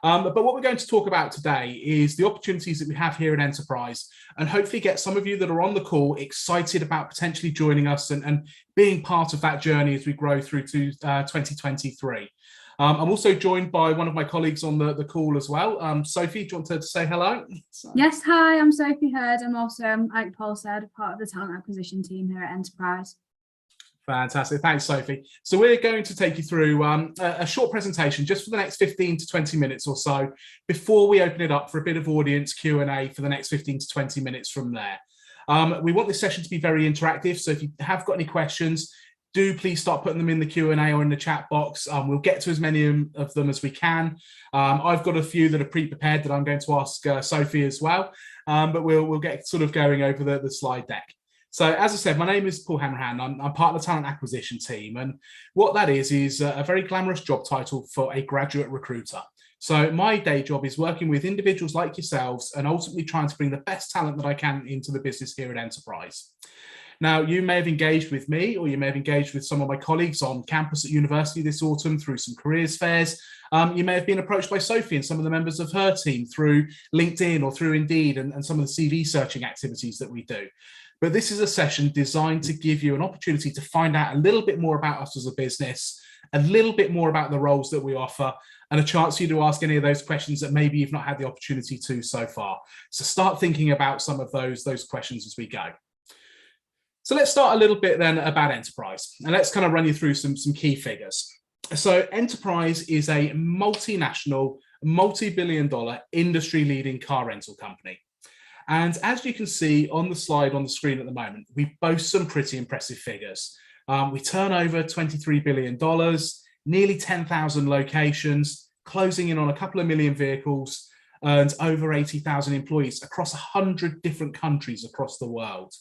But what we're going to talk about today is the opportunities that we have here at Enterprise, and hopefully get some of you that are on the call excited about potentially joining us and being part of that journey as we grow through to 2023. I'm also joined by one of my colleagues on the call as well. Sophie, do you want to say hello? Yes, hi, I'm Sophie Hurd. I'm also, like Paul said, part of the talent acquisition team here at Enterprise. Fantastic. Thanks, Sophie. So we're going to take you through a short presentation just for the next 15 to 20 minutes or so before we open it up for a bit of audience Q&A for the next 15 to 20 minutes from there. We want this session to be very interactive, so if you have got any questions, do please start putting them in the Q&A or in the chat box. We'll get to as many of them as we can. I've got a few that are pre-prepared that I'm going to ask Sophie as well, but we'll get sort of going over the slide deck. So as I said, my name is Paul Hanrahan. I'm part of the talent acquisition team, and what that is a very glamorous job title for a graduate recruiter. So my day job is working with individuals like yourselves and ultimately trying to bring the best talent that I can into the business here at Enterprise. Now, you may have engaged with me, or you may have engaged with some of my colleagues on campus at university this autumn through some careers fairs. You may have been approached by Sophie and some of the members of her team through LinkedIn or through Indeed and some of the CV searching activities that we do. But this is a session designed to give you an opportunity to find out a little bit more about us as a business, a little bit more about the roles that we offer, and a chance for you to ask any of those questions that maybe you've not had the opportunity to so far. So start thinking about some of those questions as we go. So let's start a little bit then about Enterprise, and let's kind of run you through some key figures. So Enterprise is a multinational, multi-billion-dollar industry-leading car rental company. And as you can see on the slide on the screen at the moment, we boast some pretty impressive figures. We turn over $23 billion, nearly 10,000 locations, closing in on a couple of million vehicles, and over 80,000 employees across 100 different countries across the world.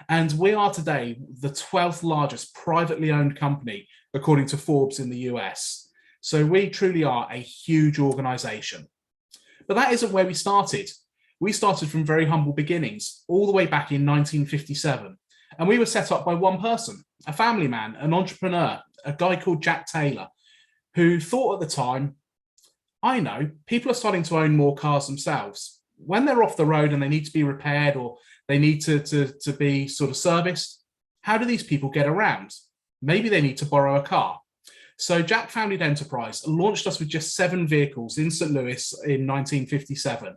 And we are today the 12th largest privately owned company, according to Forbes in the US. So we truly are a huge organization. But that isn't where we started. We started from very humble beginnings, all the way back in 1957. And we were set up by one person, a family man, an entrepreneur, a guy called Jack Taylor, who thought at the time, I know, people are starting to own more cars themselves. When they're off the road and they need to be repaired or they need to be sort of serviced, how do these people get around? Maybe they need to borrow a car. So Jack founded Enterprise and launched us with just 7 vehicles in St. Louis in 1957.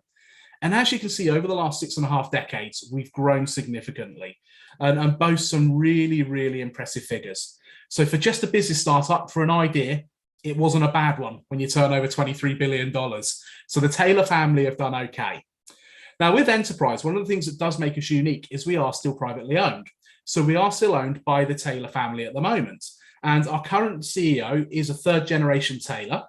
And as you can see, over the last 6.5 decades, we've grown significantly and boast some really, really impressive figures. So for just a business startup, for an idea, it wasn't a bad one when you turn over $23 billion. So the Taylor family have done okay. Now with Enterprise, one of the things that does make us unique is we are still privately owned. So we are still owned by the Taylor family at the moment. And our current CEO is a 3rd generation Taylor.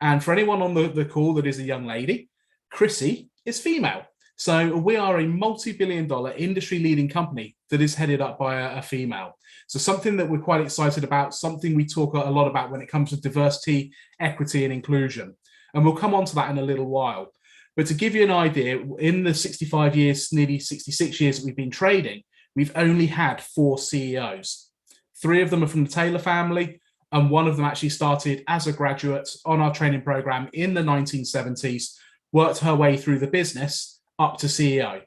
And for anyone on the call that is a young lady, Chrissy is female. So we are a multi-billion-dollar industry-leading company that is headed up by a female. So something that we're quite excited about, something we talk a lot about when it comes to diversity, equity, and inclusion. And we'll come on to that in a little while. But to give you an idea, in the 65 years, nearly 66 years that we've been trading, we've only had 4 CEOs. 3 of them are from the Taylor family, and 1 of them actually started as a graduate on our training program in the 1970s, worked her way through the business up to CEO.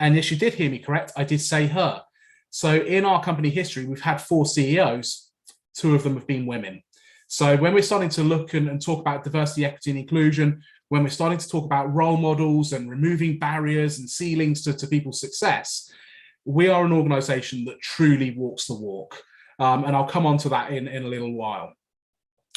And yes, you did hear me correct, I did say her. So in our company history, we've had 4 CEOs, 2 of them have been women. So when we're starting to look and talk about diversity, equity, and inclusion, when we're starting to talk about role models and removing barriers and ceilings to people's success, we are an organization that truly walks the walk. And I'll come on to that in a little while.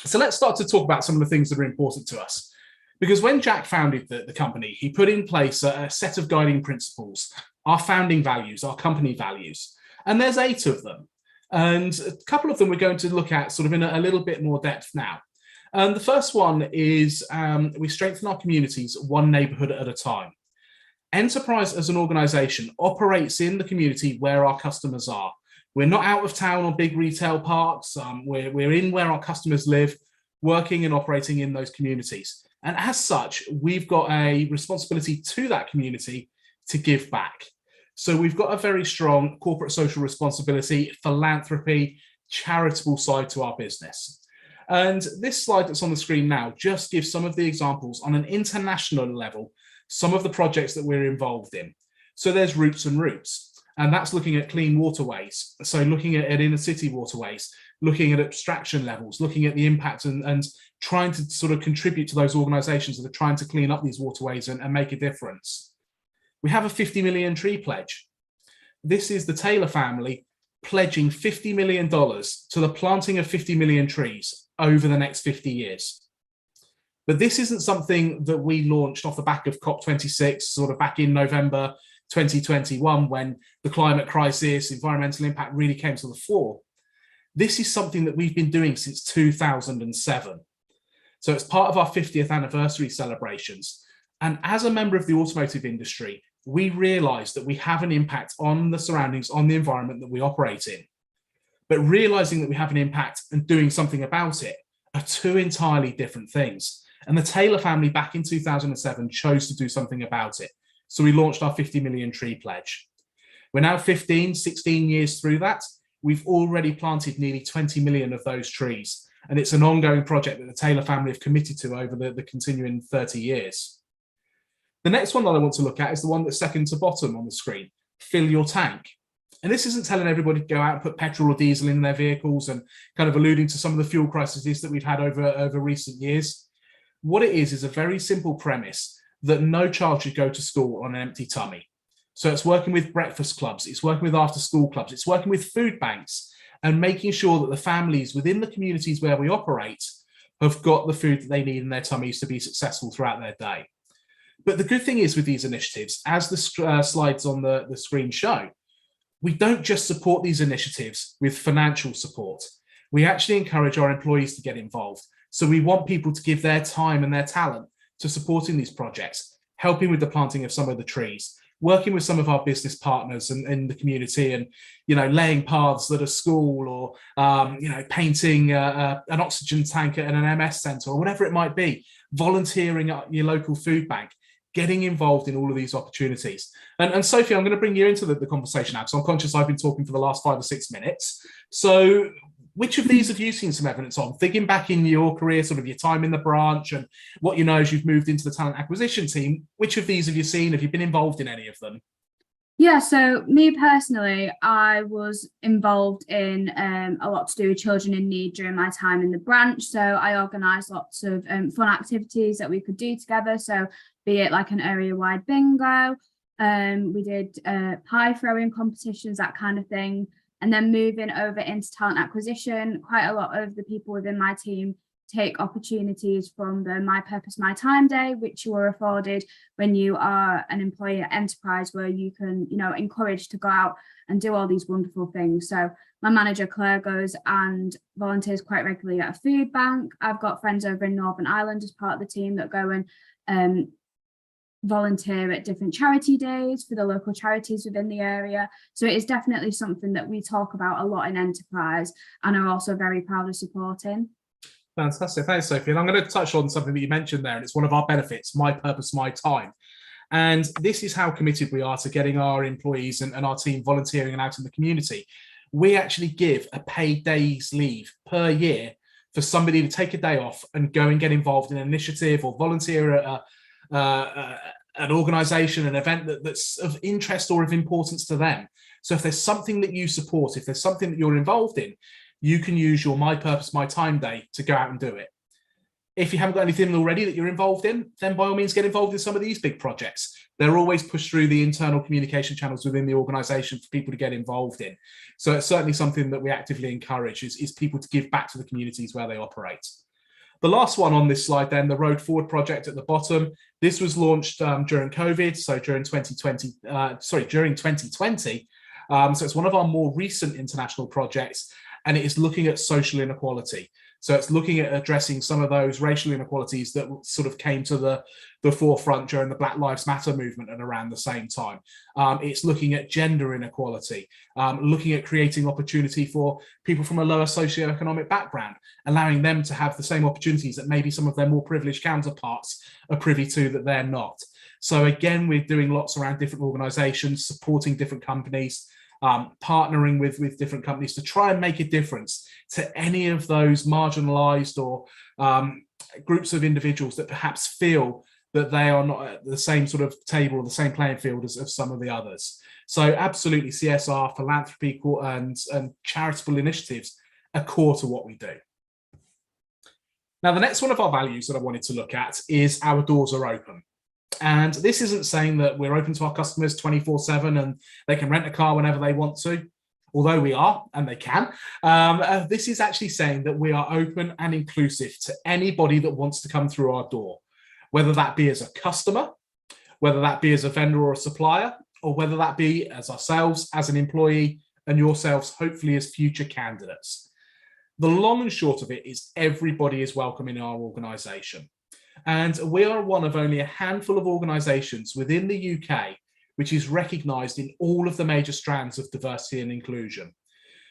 So let's start to talk about some of the things that are important to us. Because when Jack founded the company, he put in place a set of guiding principles, our founding values, our company values. And there's 8 of them. And a couple of them we're going to look at sort of in a little bit more depth now. And the first one is we strengthen our communities one neighborhood at a time. Enterprise as an organization operates in the community where our customers are. We're not out of town on big retail parks. We're in where our customers live, working and operating in those communities. And as such, we've got a responsibility to that community to give back. So we've got a very strong corporate social responsibility, philanthropy, charitable side to our business. And this slide that's on the screen now just gives some of the examples on an international level, some of the projects that we're involved in. So there's Roots and Routes, and that's looking at clean waterways. So looking at inner city waterways, looking at abstraction levels, looking at the impact and trying to sort of contribute to those organisations that are trying to clean up these waterways and make a difference. We have a 50 million tree pledge. This is the Taylor family pledging $50 million to the planting of 50 million trees over the next 50 years. But this isn't something that we launched off the back of COP26, sort of back in November 2021, when the climate crisis, environmental impact really came to the fore. This is something that we've been doing since 2007. So it's part of our 50th anniversary celebrations. And as a member of the automotive industry, we realize that we have an impact on the surroundings, on the environment that we operate in. But realizing that we have an impact and doing something about it are two entirely different things. And the Taylor family back in 2007 chose to do something about it. So we launched our 50 million tree pledge. We're now 16 years through that. We've already planted nearly 20 million of those trees. And it's an ongoing project that the Taylor family have committed to over the continuing 30 years. The next one that I want to look at is the one that's second to bottom on the screen, fill your tank. And this isn't telling everybody to go out and put petrol or diesel in their vehicles and kind of alluding to some of the fuel crises that we've had over recent years. What it is a very simple premise that no child should go to school on an empty tummy. So it's working with breakfast clubs, it's working with after school clubs, it's working with food banks and making sure that the families within the communities where we operate have got the food that they need in their tummies to be successful throughout their day. But the good thing is with these initiatives, as the slides on the screen show, we don't just support these initiatives with financial support. We actually encourage our employees to get involved. So we want people to give their time and their talent to supporting these projects, helping with the planting of some of the trees, working with some of our business partners in the community and, laying paths at a school or, painting an oxygen tank at an MS centre or whatever it might be, volunteering at your local food bank, getting involved in all of these opportunities. And Sophie, I'm going to bring you into the conversation now, because I'm conscious I've been talking for the last 5 or 6 minutes. So which of these have you seen some evidence on? Thinking back in your career, sort of your time in the branch and what you know as you've moved into the talent acquisition team, which of these have you seen? Have you been involved in any of them? Yeah, so me personally, I was involved in a lot to do with children in need during my time in the branch. So I organised lots of fun activities that we could do together. So be it like an area-wide bingo, we did pie throwing competitions, that kind of thing. And then moving over into talent acquisition, quite a lot of the people within my team take opportunities from the My Purpose, My Time Day, which you are afforded when you are an employee at enterprise, where you can, encouraged to go out and do all these wonderful things. So my manager, Claire, goes and volunteers quite regularly at a food bank. I've got friends over in Northern Ireland as part of the team that go and volunteer at different charity days for the local charities within the area. So it is definitely something that we talk about a lot in enterprise and are also very proud of supporting. Fantastic. Thanks, Sophie. And I'm going to touch on something that you mentioned there, and it's one of our benefits, My Purpose, My Time. And this is how committed we are to getting our employees and our team volunteering and out in the community. We actually give a paid day's leave per year for somebody to take a day off and go and get involved in an initiative or volunteer at an organisation, an event that's of interest or of importance to them. So if there's something that you support, if there's something that you're involved in, you can use your My Purpose, My Time Day to go out and do it. If you haven't got anything already that you're involved in, then by all means get involved in some of these big projects. They're always pushed through the internal communication channels within the organisation for people to get involved in. So it's certainly something that we actively encourage is people to give back to the communities where they operate. The last one on this slide then, the Road Forward project at the bottom. This was launched during COVID, so during 2020. So it's one of our more recent international projects, and it is looking at social inequality. So it's looking at addressing some of those racial inequalities that sort of came to the forefront during the Black Lives Matter movement and around the same time. It's looking at gender inequality, looking at creating opportunity for people from a lower socioeconomic background, allowing them to have the same opportunities that maybe some of their more privileged counterparts are privy to that they're not. So again, we're doing lots around different organisations, supporting different companies, partnering with different companies to try and make a difference to any of those marginalized or groups of individuals that perhaps feel that they are not at the same sort of table or the same playing field as some of the others. So absolutely, CSR, philanthropy, and charitable initiatives are core to what we do. Now, the next one of our values that I wanted to look at is our doors are open. And this isn't saying that we're open to our customers 24/7 and they can rent a car whenever they want to, although we are, and they can. This is actually saying that we are open and inclusive to anybody that wants to come through our door, whether that be as a customer, whether that be as a vendor or a supplier, or whether that be as ourselves, as an employee, and yourselves, hopefully as future candidates. The long and short of it is everybody is welcome in our organisation. And we are one of only a handful of organisations within the UK which is recognised in all of the major strands of diversity and inclusion.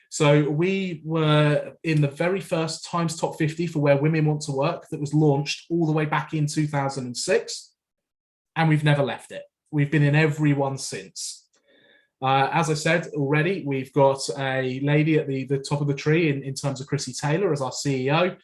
So we were in the very first Times Top 50 for Where Women Want to Work that was launched all the way back in 2006, and we've never left it. We've been in every one since. As I said already, we've got a lady at the top of the tree in terms of Chrissy Taylor as our CEO.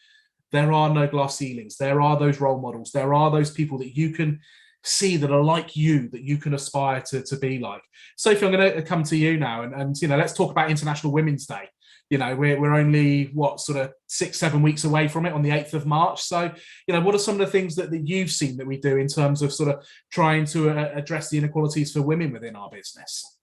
There are no glass ceilings. There are those role models. There are those people that you can see that are like you, that you can aspire to be like. Sophie, I'm going to come to you now, and let's talk about International Women's Day. We're only sort of 6-7 weeks away from it on the 8th of March. So, what are some of the things that you've seen that we do in terms of sort of trying to address the inequalities for women within our business?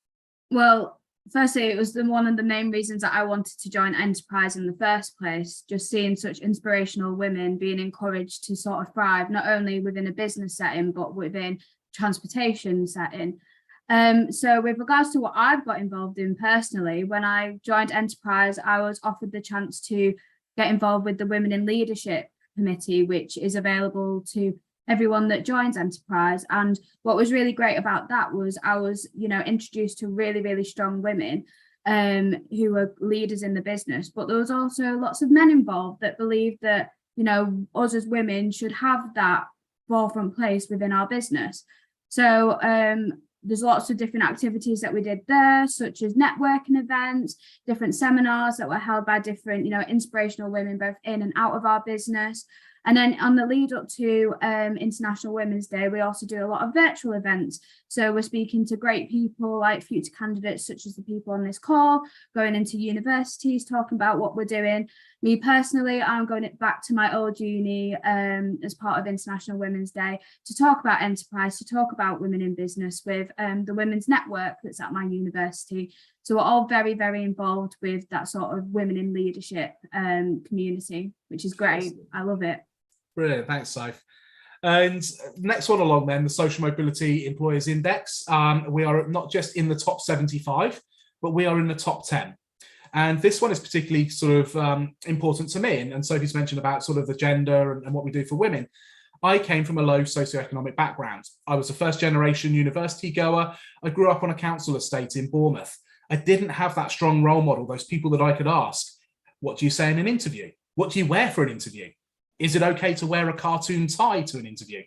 Well, firstly, it was one of the main reasons that I wanted to join Enterprise in the first place, just seeing such inspirational women being encouraged to sort of thrive, not only within a business setting, but within transportation setting. So with regards to what I've got involved in personally, when I joined Enterprise, I was offered the chance to get involved with the Women in Leadership Committee, which is available to everyone that joins Enterprise. And what was really great about that was I was, introduced to really, really strong women who were leaders in the business. But there was also lots of men involved that believed that, us as women should have that forefront place within our business. So there's lots of different activities that we did there, such as networking events, different seminars that were held by different, inspirational women, both in and out of our business. And then on the lead up to International Women's Day, we also do a lot of virtual events. So we're speaking to great people like future candidates, such as the people on this call, going into universities, talking about what we're doing. Me personally, I'm going back to my old uni as part of International Women's Day to talk about Enterprise, to talk about women in business with the Women's Network that's at my university. So we're all very, very involved with that sort of women in leadership community, which is great. I love it. Brilliant. Thanks, Soph. And next one along then, the Social Mobility Employers Index. We are not just in the top 75, but we are in the top 10. And this one is particularly sort of important to me. And Sophie's mentioned about sort of the gender and what we do for women. I came from a low socioeconomic background. I was a first generation university goer. I grew up on a council estate in Bournemouth. I didn't have that strong role model, those people that I could ask, what do you say in an interview? What do you wear for an interview? Is it okay to wear a cartoon tie to an interview?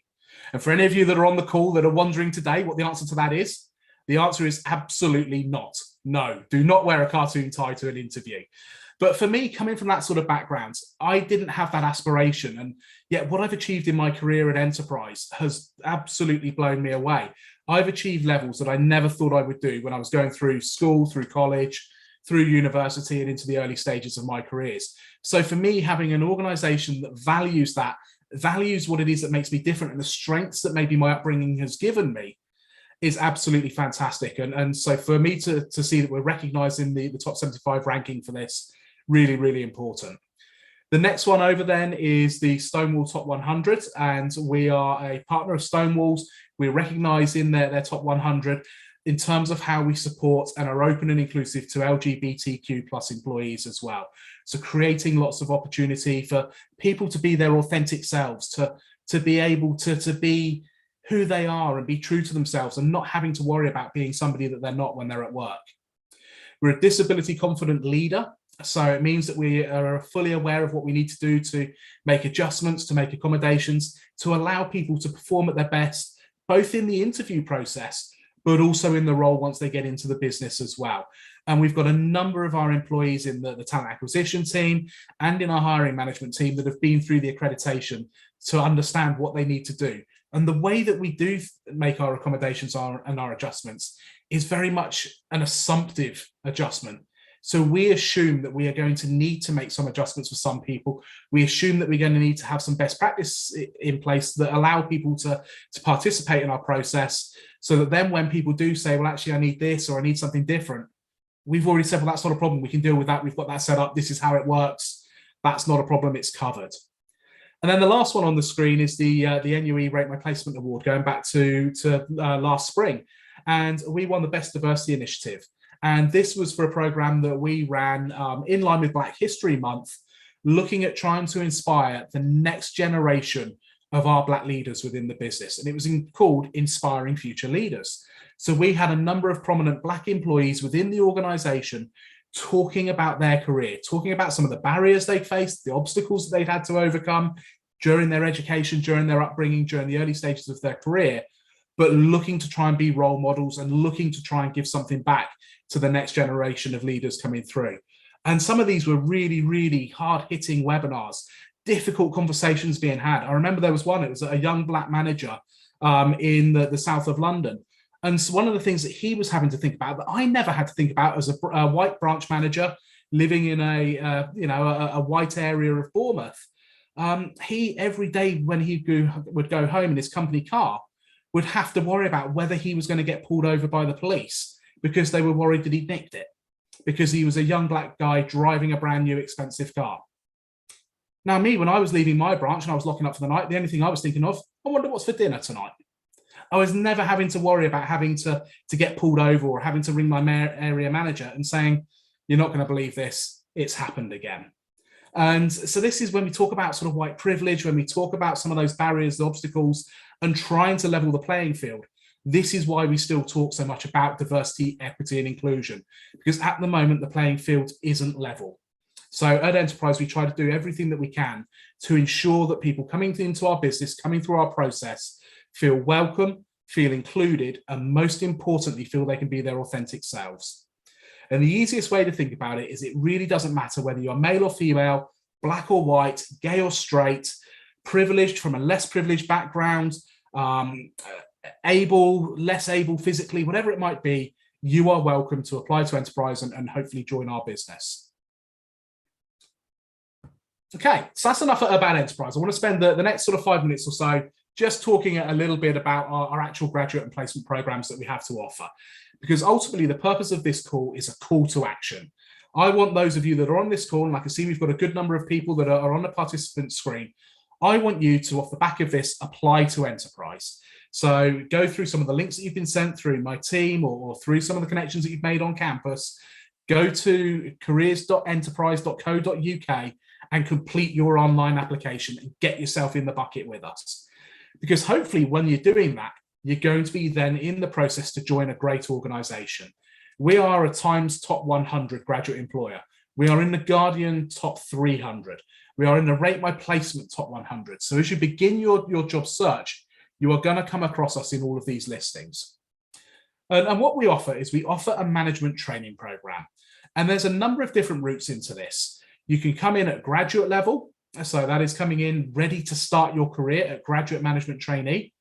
And for any of you that are on the call that are wondering today what the answer to that is, the answer is absolutely not. No, do not wear a cartoon tie to an interview. But for me, coming from that sort of background, I didn't have that aspiration. And yet what I've achieved in my career at Enterprise has absolutely blown me away. I've achieved levels that I never thought I would do when I was going through school, through college, through university and into the early stages of my careers. So for me, having an organisation that values what it is that makes me different and the strengths that maybe my upbringing has given me is absolutely fantastic. And so for me to see that we're recognised in the top 75 ranking for this, really, really important. The next one over then is the Stonewall Top 100, and we are a partner of Stonewall's. We're recognised in their top 100 in terms of how we support and are open and inclusive to LGBTQ plus employees as well. So creating lots of opportunity for people to be their authentic selves, to be able to be who they are and be true to themselves and not having to worry about being somebody that they're not when they're at work. We're a disability confident leader. So it means that we are fully aware of what we need to do to make adjustments, to make accommodations, to allow people to perform at their best, both in the interview process, but also in the role once they get into the business as well. And we've got a number of our employees in the talent acquisition team and in our hiring management team that have been through the accreditation to understand what they need to do. And the way that we do make our accommodations and our adjustments is very much an assumptive adjustment. So we assume that we are going to need to make some adjustments for some people. We assume that we're going to need to have some best practice in place that allow people to participate in our process, so that then when people do say, well, actually, I need this or I need something different, we've already said, well, that's not a problem. We can deal with that. We've got that set up. This is how it works. That's not a problem. It's covered. And then the last one on the screen is the NUE Rate My Placement Award, going back to last spring. And we won the Best Diversity Initiative. And this was for a program that we ran in line with Black History Month, looking at trying to inspire the next generation of our Black leaders within the business. And it was called Inspiring Future Leaders. So we had a number of prominent Black employees within the organization talking about their career, talking about some of the barriers they faced, the obstacles that they've had to overcome during their education, during their upbringing, during the early stages of their career, but looking to try and be role models and looking to try and give something back to the next generation of leaders coming through. And some of these were really, really hard-hitting webinars, difficult conversations being had. I remember there was one, it was a young Black manager in the south of London. And so one of the things that he was having to think about that I never had to think about as a white branch manager living in a white area of Bournemouth, he every day when he would go home in his company car would have to worry about whether he was going to get pulled over by the police because they were worried that he'd nicked it, because he was a young Black guy driving a brand new expensive car. Now me, when I was leaving my branch and I was locking up for the night, the only thing I was thinking of, I wonder what's for dinner tonight. I was never having to worry about having to get pulled over or having to ring my area manager and saying, you're not going to believe this, it's happened again. And so this is when we talk about sort of white privilege, when we talk about some of those barriers, the obstacles, and trying to level the playing field. This is why we still talk so much about diversity, equity, and inclusion, because at the moment, the playing field isn't level. So at Enterprise, we try to do everything that we can to ensure that people coming into our business, coming through our process, feel welcome, feel included, and most importantly, feel they can be their authentic selves. And the easiest way to think about it is it really doesn't matter whether you're male or female, Black or white, gay or straight, privileged from a less privileged background, able, less able physically, whatever it might be, you are welcome to apply to Enterprise and hopefully join our business. Okay, so that's enough about Enterprise. I want to spend the next sort of 5 minutes or so just talking a little bit about our actual graduate and placement programs that we have to offer, because ultimately the purpose of this call is a call to action. I want those of you that are on this call, and I can see we've got a good number of people that are on the participant screen, I want you to, off the back of this, apply to Enterprise. So go through some of the links that you've been sent through my team or through some of the connections that you've made on campus. Go to careers.enterprise.co.uk and complete your online application and get yourself in the bucket with us. Because hopefully when you're doing that, you're going to be then in the process to join a great organisation. We are a Times Top 100 graduate employer. We are in the Guardian Top 300. We are in the Rate My Placement Top 100. So as you begin your job search, you are going to come across us in all of these listings. And what we offer is we offer a management training program. And there's a number of different routes into this. You can come in at graduate level. So that is coming in ready to start your career at Graduate Management Trainee.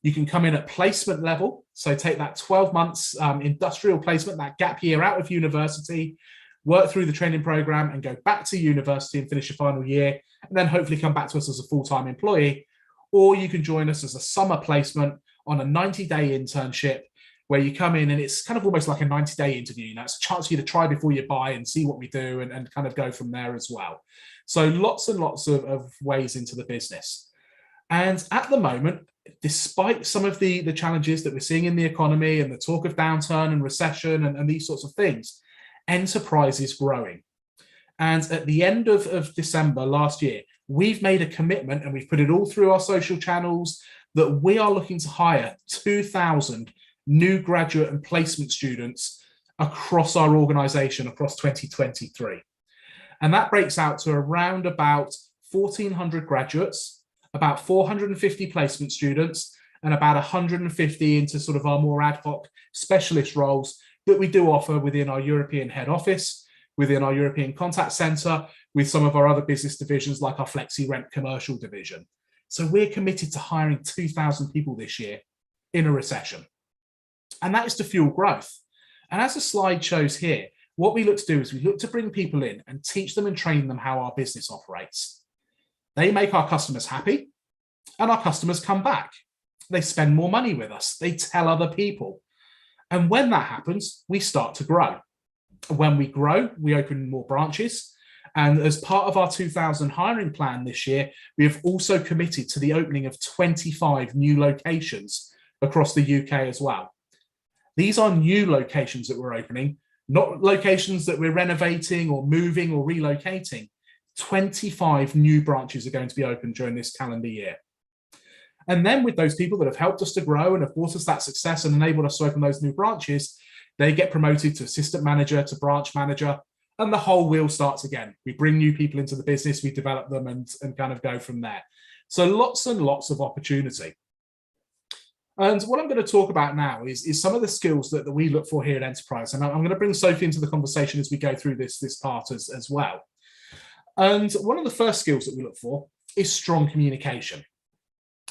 You can come in at placement level. So take that 12 months industrial placement, that gap year out of university, work through the training program and go back to university and finish your final year, and then hopefully come back to us as a full-time employee. Or you can join us as a summer placement on a 90-day internship where you come in and it's kind of almost like a 90-day interview. You know, it's a chance for you to try before you buy and see what we do and kind of go from there as well. So lots and lots of ways into the business. And at the moment, despite some of the challenges that we're seeing in the economy and the talk of downturn and recession and these sorts of things, Enterprise is growing. And at the end of December last year, we've made a commitment and we've put it all through our social channels that we are looking to hire 2,000 new graduate and placement students across our organisation across 2023. And that breaks out to around about 1,400 graduates, about 450 placement students, and about 150 into sort of our more ad hoc specialist roles that we do offer within our European head office, within our European contact centre, with some of our other business divisions like our Flexi Rent commercial division. So we're committed to hiring 2,000 people this year in a recession. And that is to fuel growth. And as the slide shows here, what we look to do is we look to bring people in and teach them and train them how our business operates. They make our customers happy, and our customers come back. They spend more money with us. They tell other people. And when that happens, we start to grow. When we grow, we open more branches. And as part of our 2,000 hiring plan this year, we have also committed to the opening of 25 new locations across the UK as well. These are new locations that we're opening, not locations that we're renovating or moving or relocating. 25 new branches are going to be opened during this calendar year. And then with those people that have helped us to grow and have brought us that success and enabled us to open those new branches, they get promoted to assistant manager, to branch manager, and the whole wheel starts again. We bring new people into the business, we develop them and kind of go from there. So lots and lots of opportunity. And what I'm going to talk about now is some of the skills that we look for here at Enterprise. And I'm going to bring Sophie into the conversation as we go through this part as well. And one of the first skills that we look for is strong communication.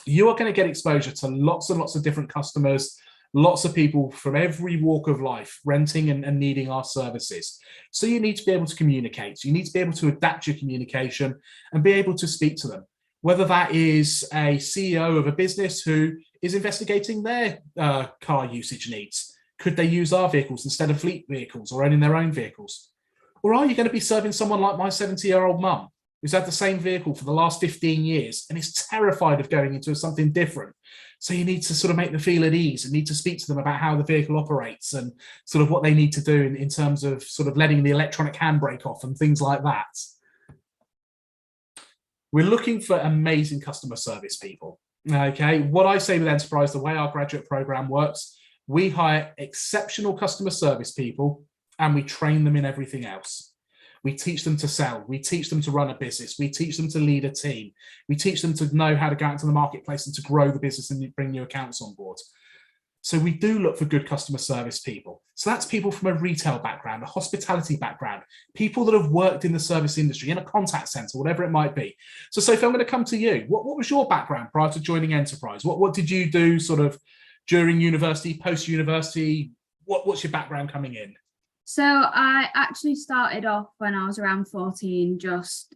You are going to get exposure to lots and lots of different customers, lots of people from every walk of life renting and needing our services. So you need to be able to communicate. You need to be able to adapt your communication and be able to speak to them. Whether that is a CEO of a business who is investigating their car usage needs. Could they use our vehicles instead of fleet vehicles or owning their own vehicles? Or are you going to be serving someone like my 70-year-old mum who's had the same vehicle for the last 15 years and is terrified of going into something different? So you need to sort of make them feel at ease and need to speak to them about how the vehicle operates and sort of what they need to do in terms of sort of letting the electronic handbrake off and things like that. We're looking for amazing customer service people. Okay, what I say with Enterprise, the way our graduate program works, we hire exceptional customer service people and we train them in everything else. We teach them to sell, we teach them to run a business, we teach them to lead a team, we teach them to know how to go out into the marketplace and to grow the business and bring new accounts on board. So we do look for good customer service people. So that's people from a retail background, a hospitality background, people that have worked in the service industry, in a contact center, whatever it might be. So Sophie, I'm going to come to you. What was your background prior to joining Enterprise? What did you do sort of during university, post-university? What's your background coming in? So I actually started off when I was around 14, just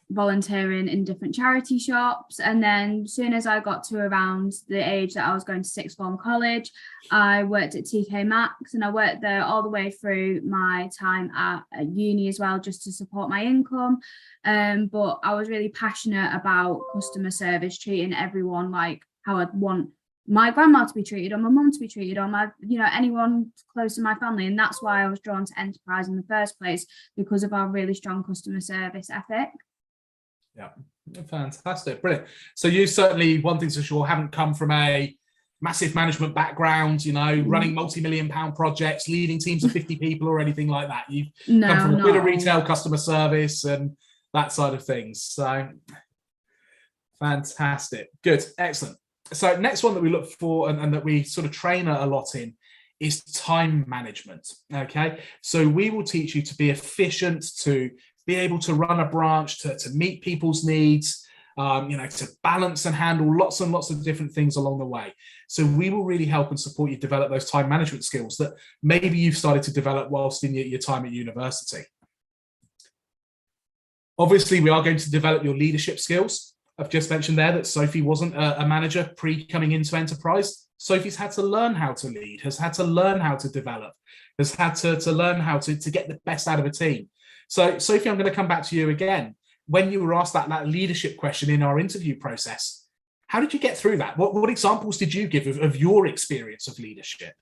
volunteering in different charity shops, and then as soon as I got to around the age that I was going to sixth form college, I worked at TK Maxx, and I worked there all the way through my time at uni as well, just to support my income. But I was really passionate about customer service, treating everyone like how I'd want my grandma to be treated, or my mum to be treated, or my, anyone close to my family. And that's why I was drawn to Enterprise in the first place, because of our really strong customer service ethic. Yeah, fantastic, brilliant. So you certainly, one thing's for sure, haven't come from a massive management background, running multi-million-pound projects, leading teams of 50 people or anything like that. You've come from a bit of retail customer service and that side of things. So fantastic, good, excellent. So next one that we look for and that we sort of train a lot in is time management. Okay, so we will teach you to be efficient, to be able to run a branch, to meet people's needs, to balance and handle lots and lots of different things along the way. So we will really help and support you develop those time management skills that maybe you've started to develop whilst in your time at university. Obviously, we are going to develop your leadership skills. I've just mentioned there that Sophie wasn't a manager pre-coming into Enterprise. Sophie's had to learn how to lead, has had to learn how to develop, has had to learn how to get the best out of a team. So, Sophie, I'm going to come back to you again. When you were asked that leadership question in our interview process, how did you get through that? What examples did you give of your experience of leadership?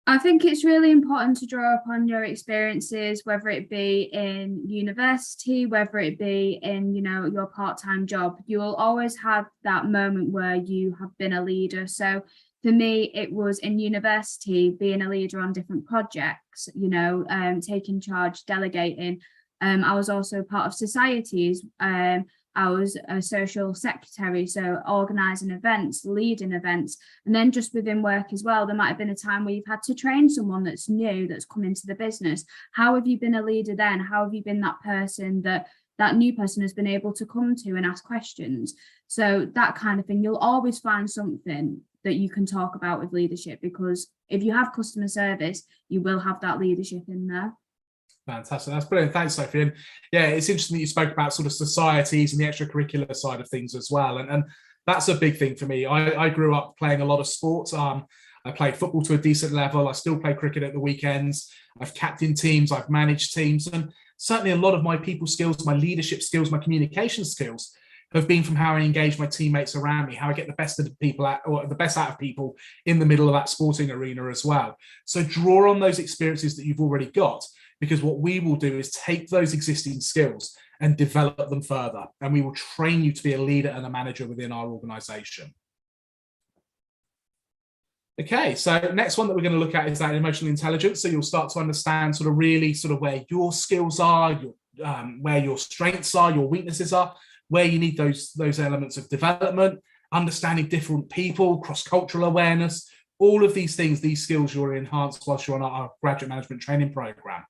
I think it's really important to draw upon your experiences, whether it be in university, whether it be in, your part-time job. You will always have that moment where you have been a leader. So for me, it was in university, being a leader on different projects, taking charge, delegating. I was also part of societies. I I was a social secretary, so organising events, leading events, and then just within work as well, there might have been a time where you've had to train someone that's new, that's come into the business. How have you been a leader then? How have you been that person that new person has been able to come to and ask questions? So that kind of thing, you'll always find something that you can talk about with leadership, because if you have customer service, you will have that leadership in there. Fantastic. That's brilliant. Thanks, Sophie. And yeah, it's interesting that you spoke about sort of societies and the extracurricular side of things as well. And that's a big thing for me. I grew up playing a lot of sports. I played football to a decent level. I still play cricket at the weekends. I've captained teams. I've managed teams. And certainly a lot of my people skills, my leadership skills, my communication skills have been from how I engage my teammates around me, how I get the best of the people or the best out of people in the middle of that sporting arena as well. So draw on those experiences that you've already got, because what we will do is take those existing skills and develop them further. And we will train you to be a leader and a manager within our organization. Okay, so next one that we're going to look at is that emotional intelligence. So you'll start to understand sort of really sort of where your skills are, where your strengths are, your weaknesses are, where you need those elements of development, understanding different people, cross-cultural awareness, all of these things, these skills you'll enhance whilst you're on our graduate management training program.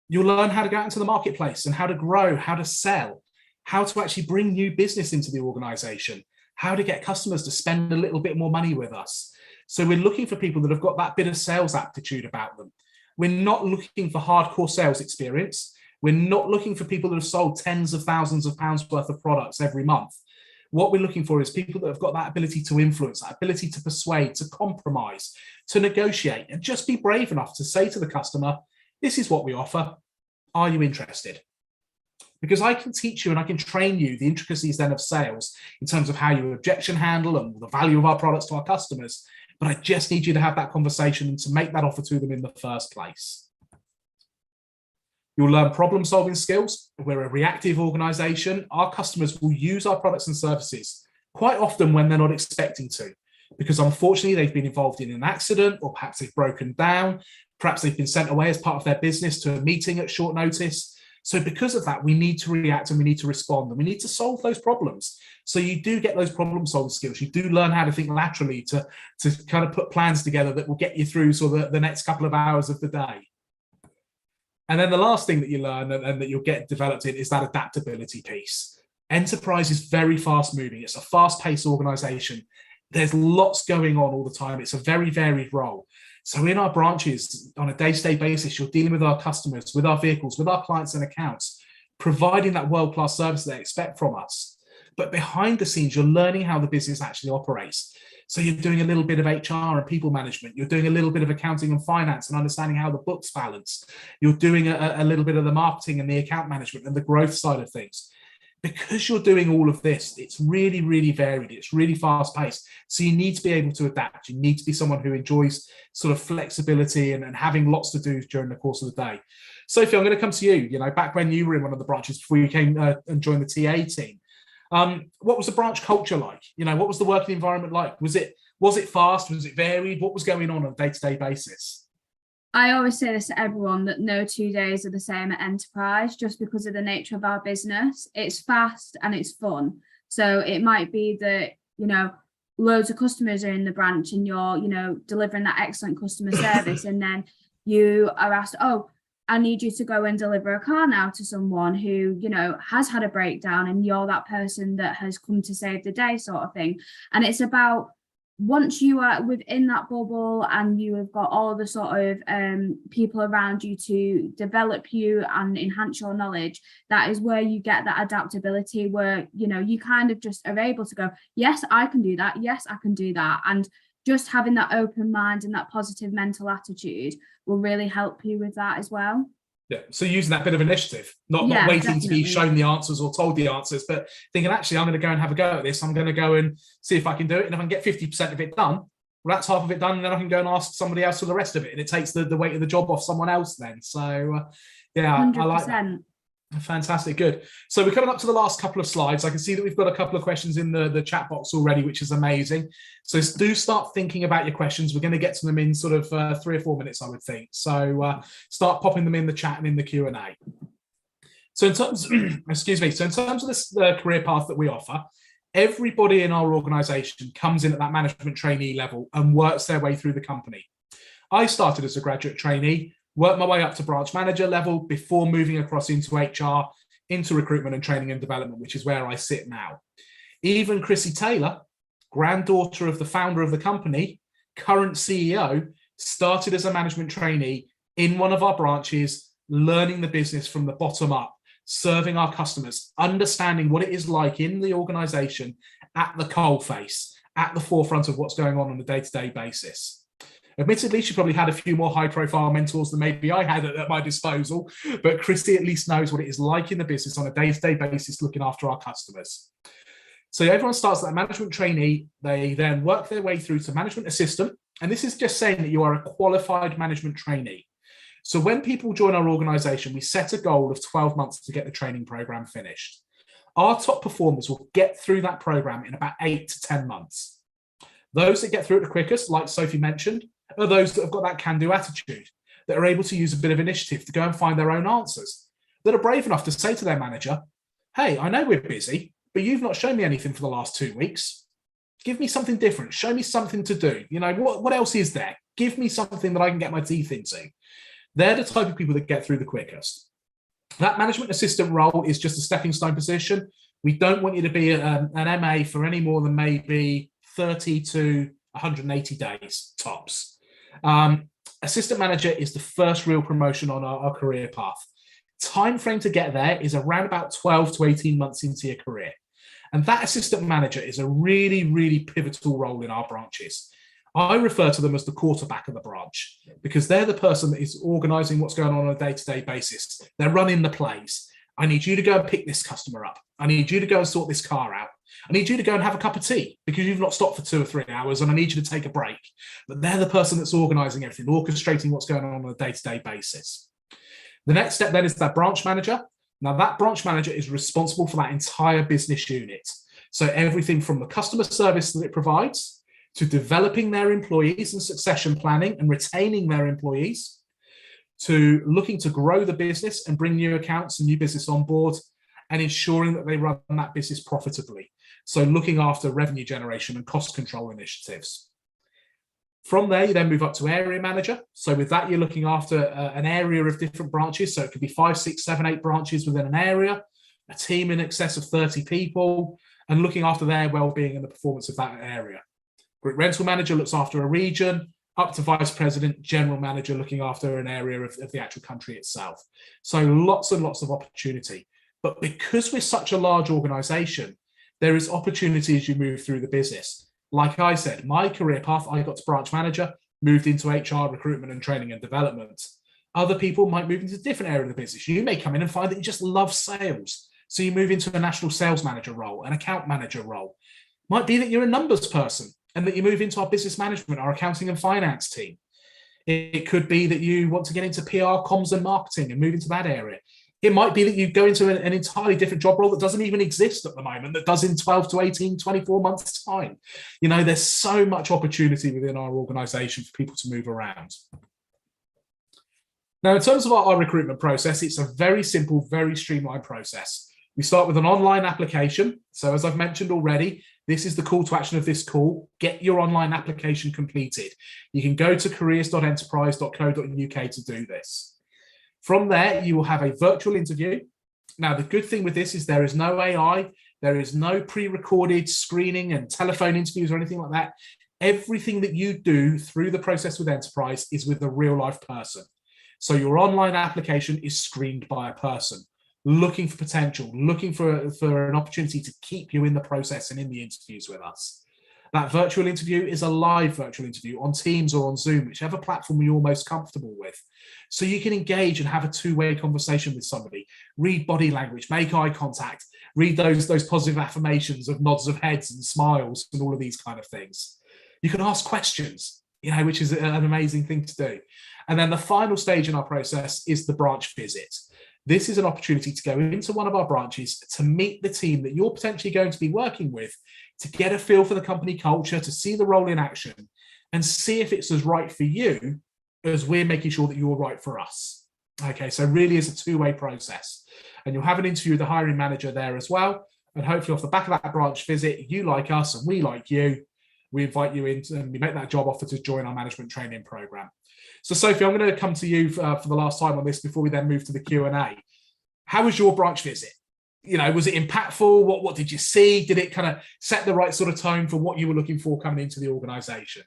You'll learn how to go out into the marketplace and how to grow, how to sell, how to actually bring new business into the organization, how to get customers to spend a little bit more money with us. So we're looking for people that have got that bit of sales aptitude about them. We're not looking for hardcore sales experience. We're not looking for people that have sold tens of thousands of pounds worth of products every month. What we're looking for is people that have got that ability to influence, that ability to persuade, to compromise, to negotiate, and just be brave enough to say to the customer, this is what we offer. Are you interested? Because I can teach you and I can train you the intricacies then of sales in terms of how you objection handle and the value of our products to our customers. But I just need you to have that conversation and to make that offer to them in the first place. You'll learn problem-solving skills. We're a reactive organization. Our customers will use our products and services quite often when they're not expecting to, because unfortunately they've been involved in an accident, or perhaps they've broken down, perhaps they've been sent away as part of their business to a meeting at short notice. So because of that, we need to react and we need to respond and we need to solve those problems. So you do get those problem-solving skills. You do learn how to think laterally to kind of put plans together that will get you through sort of the next couple of hours of the day. And then the last thing that you learn and that you'll get developed in is that adaptability piece. Enterprise is very fast moving. It's a fast-paced organization. There's lots going on all the time. It's a very varied role. So in our branches, on a day-to-day basis, you're dealing with our customers, with our vehicles, with our clients and accounts, providing that world-class service they expect from us. But behind the scenes, you're learning how the business actually operates. So you're doing a little bit of HR and people management. You're doing a little bit of accounting and finance and understanding how the books balance. You're doing a little bit of the marketing and the account management and the growth side of things. Because you're doing all of this, it's really, really varied. It's really fast paced. So you need to be able to adapt. You need to be someone who enjoys sort of flexibility and having lots to do during the course of the day. Sophie, I'm going to come to you. You know, back when you were in one of the branches before you came and joined the TA team, what was the branch culture like? You know, what was the working environment like? Was it fast? Was it varied? What was going on a day-to-day basis? I always say this to everyone, that no 2 days are the same at Enterprise, just because of the nature of our business. It's fast and it's fun. So it might be that, you know, loads of customers are in the branch and you're, you know, delivering that excellent customer service. And then you are asked, oh, I need you to go and deliver a car now to someone who, you know, has had a breakdown, and you're that person that has come to save the day, sort of thing. And it's about, once you are within that bubble and you have got all the sort of people around you to develop you and enhance your knowledge, that is where you get that adaptability, where, you know, you kind of just are able to go, yes, I can do that. Yes, I can do that. And just having that open mind and that positive mental attitude will really help you with that as well. Yeah, so using that bit of initiative, not waiting definitely to be shown the answers or told the answers, but thinking, actually, I'm going to go and have a go at this. I'm going to go and see if I can do it. And if I can get 50% of it done, well, that's half of it done. And then I can go and ask somebody else for the rest of it. And it takes the weight of the job off someone else then. So, yeah, 100%. I like that. Fantastic, good. So we're coming up to the last couple of slides. I can see that we've got a couple of questions in the chat box already, which is amazing. So do start thinking about your questions. We're going to get to them in sort of 3 or 4 minutes, I would think. So start popping them in the chat and in the Q&A. So in terms, excuse me, so in terms of this, the career path that we offer, everybody in our organisation comes in at that management trainee level and works their way through the company. I started as a graduate trainee, worked my way up to branch manager level before moving across into HR, into recruitment and training and development, which is where I sit now. Even Chrissy Taylor, granddaughter of the founder of the company, current CEO, started as a management trainee in one of our branches, learning the business from the bottom up, serving our customers, understanding what it is like in the organisation at the coalface, at the forefront of what's going on a day-to-day basis. Admittedly, she probably had a few more high-profile mentors than maybe I had at my disposal, but Christy at least knows what it is like in the business on a day-to-day basis, looking after our customers. So everyone starts at that management trainee. They then work their way through to management assistant, and this is just saying that you are a qualified management trainee. So when people join our organisation, we set a goal of 12 months to get the training programme finished. Our top performers will get through that programme in about 8 to 10 months. Those that get through it the quickest, like Sophie mentioned, are those that have got that can-do attitude, that are able to use a bit of initiative to go and find their own answers, that are brave enough to say to their manager, hey, I know we're busy, but you've not shown me anything for the last 2 weeks. Give me something different. Show me something to do. You know, what else is there? Give me something that I can get my teeth into. They're the type of people that get through the quickest. That management assistant role is just a stepping stone position. We don't want you to be an MA for any more than maybe 30 to 180 days tops. Assistant manager is the first real promotion on our career path. Time frame to get there is around about 12 to 18 months into your career. And that assistant manager is a really, really pivotal role in our branches. I refer to them as the quarterback of the branch because they're the person that is organising what's going on a day-to-day basis. They're running the plays. I need you to go and pick this customer up. I need you to go and sort this car out. I need you to go and have a cup of tea because you've not stopped for 2 or 3 hours and I need you to take a break. But they're the person that's organising everything, orchestrating what's going on a day-to-day basis. The next step then is that branch manager. Now that branch manager is responsible for that entire business unit. So everything from the customer service that it provides to developing their employees and succession planning and retaining their employees, to looking to grow the business and bring new accounts and new business on board and ensuring that they run that business profitably. So looking after revenue generation and cost control initiatives. From there, you then move up to area manager. So with that, you're looking after an area of different branches. So it could be 5, 6, 7, 8 branches within an area, a team in excess of 30 people, and looking after their well-being and the performance of that area. Group rental manager looks after a region, up to vice president, general manager looking after an area of the actual country itself. So lots and lots of opportunity. But because we're such a large organisation, there is opportunity as you move through the business. Like I said, my career path, I got to branch manager, moved into HR, recruitment and training and development. Other people might move into a different area of the business. You may come in and find that you just love sales. So you move into a national sales manager role, an account manager role. Might be that you're a numbers person and that you move into our business management, our accounting and finance team. It could be that you want to get into PR, comms and marketing and move into that area. It might be that you go into an entirely different job role that doesn't even exist at the moment, that does in 12 to 18, 24 months time. You know, there's so much opportunity within our organisation for people to move around. Now, in terms of our recruitment process, it's a very simple, very streamlined process. We start with an online application. So as I've mentioned already, this is the call to action of this call. Get your online application completed. You can go to careers.enterprise.co.uk to do this. From there, you will have a virtual interview. Now, the good thing with this is there is no AI, there is no pre-recorded screening and telephone interviews or anything like that. Everything that you do through the process with Enterprise is with a real life person. So your online application is screened by a person, looking for potential, looking for an opportunity to keep you in the process and in the interviews with us. That virtual interview is a live virtual interview on Teams or on Zoom, whichever platform you're most comfortable with. So you can engage and have a two-way conversation with somebody, read body language, make eye contact, read those positive affirmations of nods of heads and smiles and all of these kind of things. You can ask questions, which is an amazing thing to do. And then the final stage in our process is the branch visit. This is an opportunity to go into one of our branches to meet the team that you're potentially going to be working with, to get a feel for the company culture, to see the role in action and see if it's as right for you as we're making sure that you're right for us. Okay, so really is a two-way process. And you'll have an interview with the hiring manager there as well. And hopefully off the back of that branch visit, you like us and we like you. We invite you in and we make that job offer to join our management training program. So Sophie, I'm going to come to you for the last time on this before we then move to the Q&A. How was your branch visit? You know, was it impactful? What did you see? Did it kind of set the right sort of tone for what you were looking for coming into the organisation?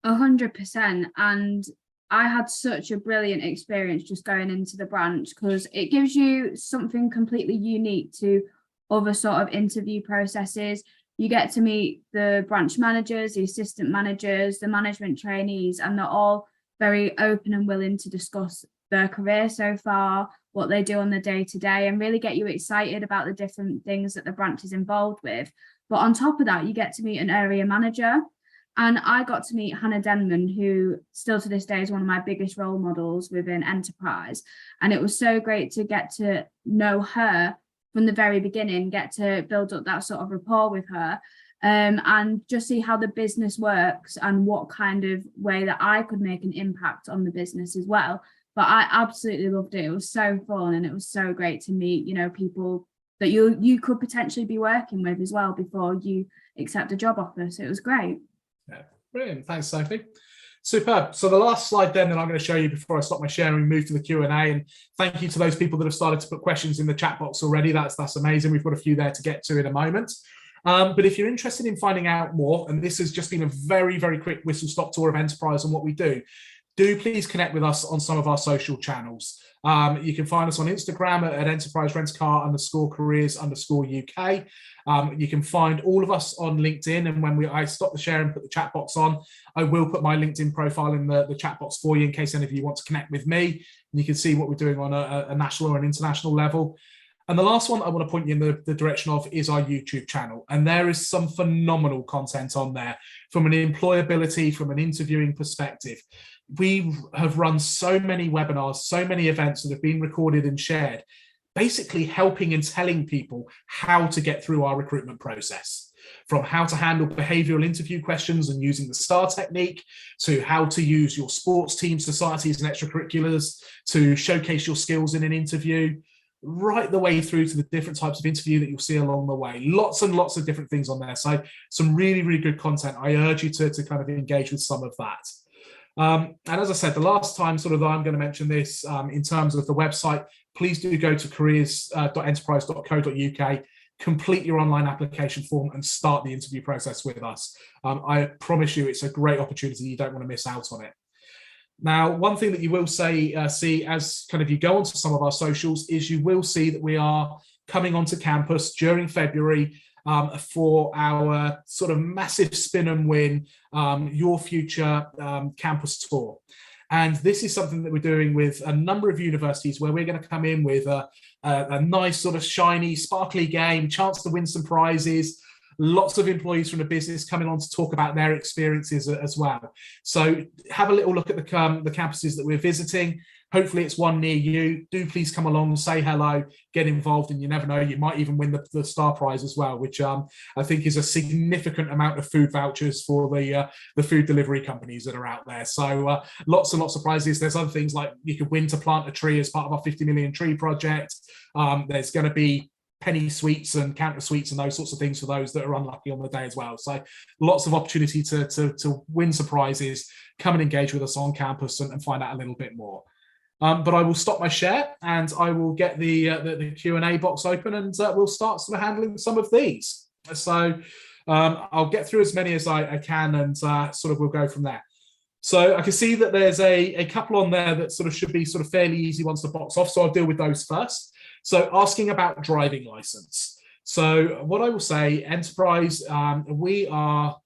100%. And I had such a brilliant experience just going into the branch, because it gives you something completely unique to other sort of interview processes. You get to meet the branch managers, the assistant managers, the management trainees, and they're all very open and willing to discuss their career so far, what they do on the day-to-day, and really get you excited about the different things that the branch is involved with. But on top of that, you get to meet an area manager. And I got to meet Hannah Denman, who still to this day is one of my biggest role models within enterprise. And it was so great to get to know her from the very beginning, get to build up that sort of rapport with her, and just see how the business works and what kind of way that I could make an impact on the business as well. But I absolutely loved it. It was so fun, and it was so great to meet, you know, people that you could potentially be working with as well before you accept a job offer. So it was great. Yeah, brilliant. Thanks, Sophie. Superb. So the last slide then that I'm going to show you before I stop my sharing and move to the Q&A, and thank you to those people that have started to put questions in the chat box already. That's amazing. We've got a few there to get to in a moment. But if you're interested in finding out more, and this has just been a very, very quick whistle-stop tour of Enterprise and what we do please connect with us on some of our social channels. You can find us on Instagram at Enterprise Rent-A-Car_careers_UK. You can find all of us on LinkedIn, and when I stop the share and put the chat box on, I will put my LinkedIn profile in the chat box for you in case any of you want to connect with me, and you can see what we're doing on a national or an international level. And the last one I want to point you in the direction of is our YouTube channel. And there is some phenomenal content on there from an employability, from an interviewing perspective. We have run so many webinars, so many events that have been recorded and shared, basically helping and telling people how to get through our recruitment process, from how to handle behavioral interview questions and using the STAR technique, to how to use your sports team, societies and extracurriculars to showcase your skills in an interview, right the way through to the different types of interview that you'll see along the way. Lots and lots of different things on there. So some really, really good content. I urge you to kind of engage with some of that. And as I said, the last time I'm going to mention this in terms of the website, please do go to careers.enterprise.co.uk, complete your online application form and start the interview process with us. I promise you it's a great opportunity. You don't want to miss out on it. Now, one thing that you will see as kind of you go onto some of our socials is you will see that we are coming onto campus during February for our sort of massive spin and win Your Future campus tour. And this is something that we're doing with a number of universities where we're going to come in with a nice sort of shiny, sparkly game, chance to win some prizes, lots of employees from the business coming on to talk about their experiences as well. So have a little look at the campuses that we're visiting. Hopefully it's one near you. Do please come along, say hello, get involved, and you never know, you might even win the star prize as well, which I think is a significant amount of food vouchers for the food delivery companies that are out there. So lots and lots of prizes. There's other things like you could win to plant a tree as part of our 50 million tree project. There's going to be penny sweets and counter sweets and those sorts of things for those that are unlucky on the day as well. So lots of opportunity to win surprises. Come and engage with us on campus and find out a little bit more. But I will stop my share and I will get the Q&A box open, and we'll start sort of handling some of these. So I'll get through as many as I can, and sort of we'll go from there. So I can see that there's a couple on there that sort of should be sort of fairly easy ones to box off. So I'll deal with those first. So asking about driving license. So what I will say, Enterprise, we are,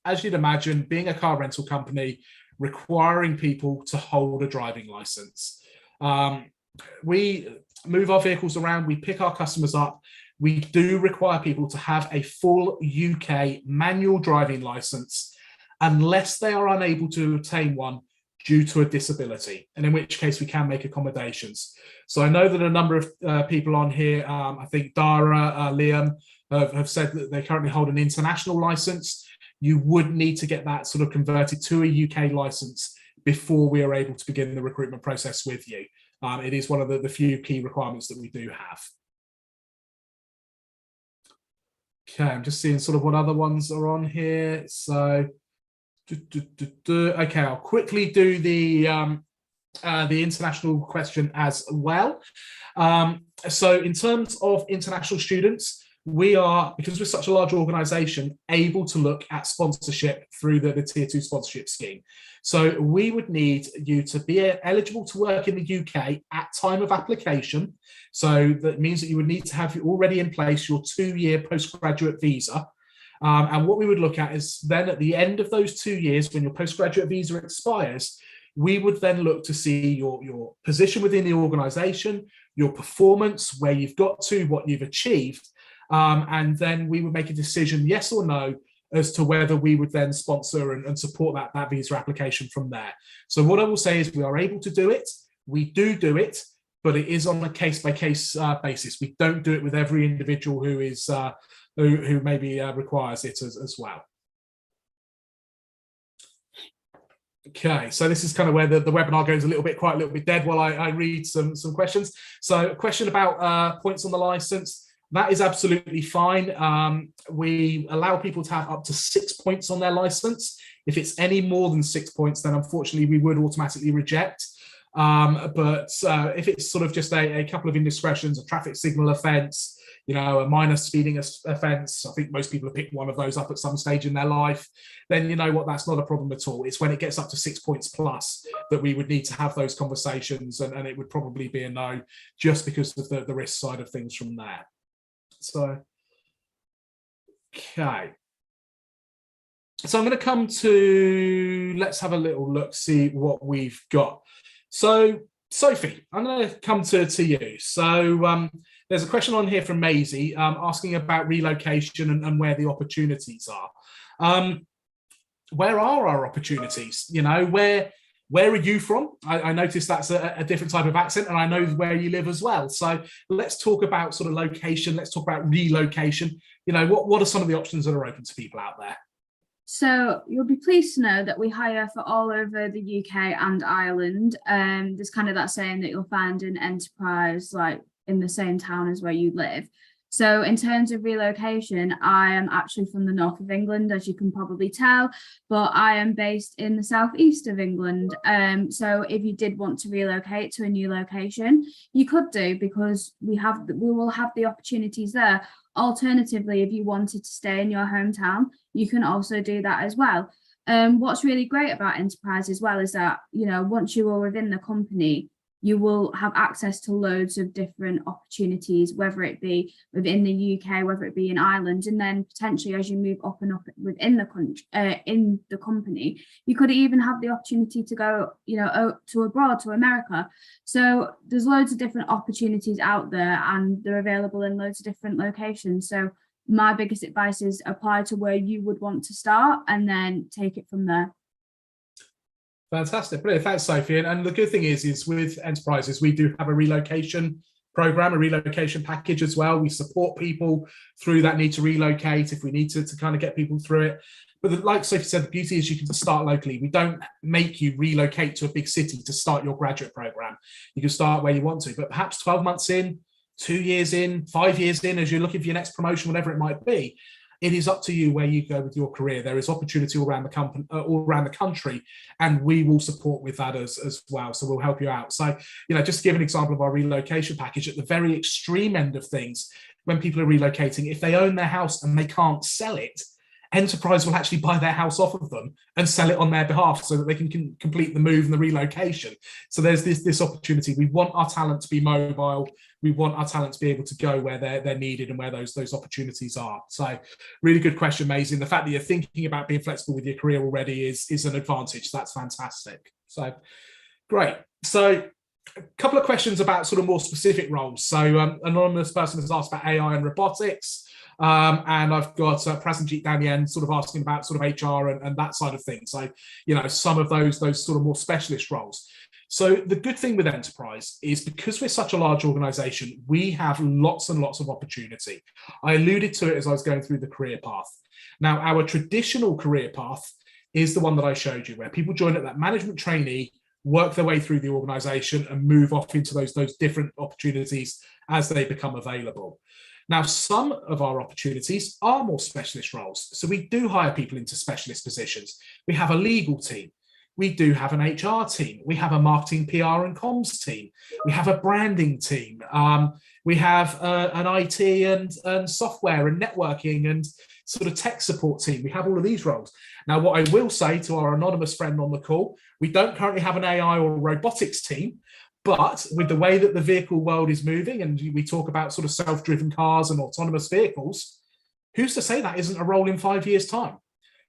as you'd imagine, being a car rental company, requiring people to hold a driving license. We move our vehicles around, we pick our customers up. We do require people to have a full UK manual driving license unless they are unable to obtain one due to a disability, and in which case we can make accommodations. So I know that a number of people on here, I think Dara, Liam, have said that they currently hold an international license. You would need to get that sort of converted to a UK license before we are able to begin the recruitment process with you. It is one of the few key requirements that we do have. Okay, I'm just seeing sort of what other ones are on here. So, okay, I'll quickly do the international question as well. So in terms of international students, we are, because we're such a large organisation, able to look at sponsorship through the Tier 2 sponsorship scheme. So we would need you to be eligible to work in the UK at time of application. So that means that you would need to have already in place your 2-year postgraduate visa. And what we would look at is then at the end of those 2 years, when your postgraduate visa expires, we would then look to see your position within the organisation, your performance, where you've got to, what you've achieved, and then we would make a decision, yes or no, as to whether we would then sponsor and support that visa application from there. So what I will say is we are able to do it. We do it, but it is on a case-by-case basis. We don't do it with every individual who is who maybe requires it as well. Okay, so this is kind of where the webinar goes quite a little bit dead while I read some questions. So a question about points on the license. That is absolutely fine. We allow people to have up to 6 points on their license. If it's any more than 6 points, then unfortunately we would automatically reject. But if it's sort of just a couple of indiscretions, a traffic signal offence, you know, a minor speeding offence, I think most people have picked one of those up at some stage in their life, then you know what, that's not a problem at all. It's when it gets up to 6 points plus that we would need to have those conversations, and it would probably be a no, just because of the risk side of things from there. So, okay. So I'm going to come to, let's have a little look, see what we've got. So, Sophie, I'm going to come to you. So there's a question on here from Maisie asking about relocation and where the opportunities are. Where are our opportunities? You know, where are you from? I noticed that's a different type of accent, and I know where you live as well. So let's talk about sort of location. Let's talk about relocation. You know, what are some of the options that are open to people out there? So you'll be pleased to know that we hire for all over the UK and Ireland. There's kind of that saying that you'll find an enterprise like in the same town as where you live. So in terms of relocation, I am actually from the north of England, as you can probably tell, but I am based in the southeast of England. So if you did want to relocate to a new location, you could do, because we will have the opportunities there. Alternatively, if you wanted to stay in your hometown, you can also do that as well. What's really great about enterprise as well is that, you know, once you are within the company, you will have access to loads of different opportunities, whether it be within the UK, whether it be in Ireland, and then potentially as you move up and up within the country, in the company, you could even have the opportunity to go, you know, to abroad, to America. So there's loads of different opportunities out there, and they're available in loads of different locations. So my biggest advice is apply to where you would want to start and then take it from there. Fantastic, brilliant. Thanks, Sophie. And the good thing is with enterprises, we do have a relocation program, a relocation package as well. We support people through that need to relocate if we need to kind of get people through it. But like Sophie said, the beauty is you can start locally. We don't make you relocate to a big city to start your graduate program. You can start where you want to, but perhaps 12 months in, 2 years in, 5 years in, as you're looking for your next promotion, whatever it might be, it is up to you where you go with your career. There is opportunity all around the company, all around the country, and we will support with that as well. So we'll help you out. So, you know, just to give an example of our relocation package, at the very extreme end of things, when people are relocating, if they own their house and they can't sell it, enterprise will actually buy their house off of them and sell it on their behalf so that they can complete the move and the relocation. So there's this opportunity. We want our talent to be mobile. We want our talent to be able to go where they're needed and where those opportunities are. So really good question, Maisie. And the fact that you're thinking about being flexible with your career already is an advantage. That's fantastic. So great. So a couple of questions about sort of more specific roles. So anonymous person has asked about AI and robotics. And I've got Prasenjit down the end sort of asking about sort of HR and that side of things. So, you know, some of those sort of more specialist roles. So the good thing with enterprise is because we're such a large organization, we have lots and lots of opportunity. I alluded to it as I was going through the career path. Now, our traditional career path is the one that I showed you, where people join at that management trainee, work their way through the organisation and move off into those different opportunities as they become available. Now, some of our opportunities are more specialist roles. So we do hire people into specialist positions. We have a legal team. We do have an HR team. We have a marketing, PR and comms team. We have a branding team. We have an IT and software and networking and sort of tech support team. We have all of these roles. Now, what I will say to our anonymous friend on the call, we don't currently have an AI or robotics team, but with the way that the vehicle world is moving, and we talk about sort of self-driven cars and autonomous vehicles, who's to say that isn't a role in 5 years' time?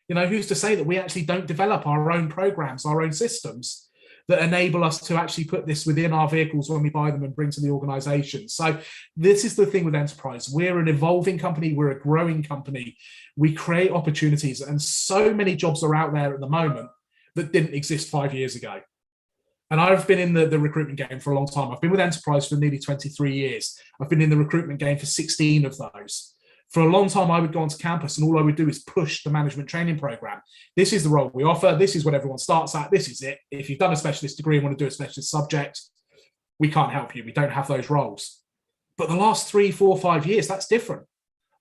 You know, who's to say that we actually don't develop our own programs, our own systems that enable us to actually put this within our vehicles when we buy them and bring to the organization? So this is the thing with enterprise. We're an evolving company. We're a growing company. We create opportunities, and so many jobs are out there at the moment that didn't exist 5 years ago. And I've been in the recruitment game for a long time. I've been with enterprise for nearly 23 years. I've been in the recruitment game for 16 of those. For a long time, I would go onto campus and all I would do is push the management training program. This is the role we offer. This is what everyone starts at. This is it. If you've done a specialist degree and want to do a specialist subject, we can't help you. We don't have those roles. But the last 3, 4, 5 years, that's different.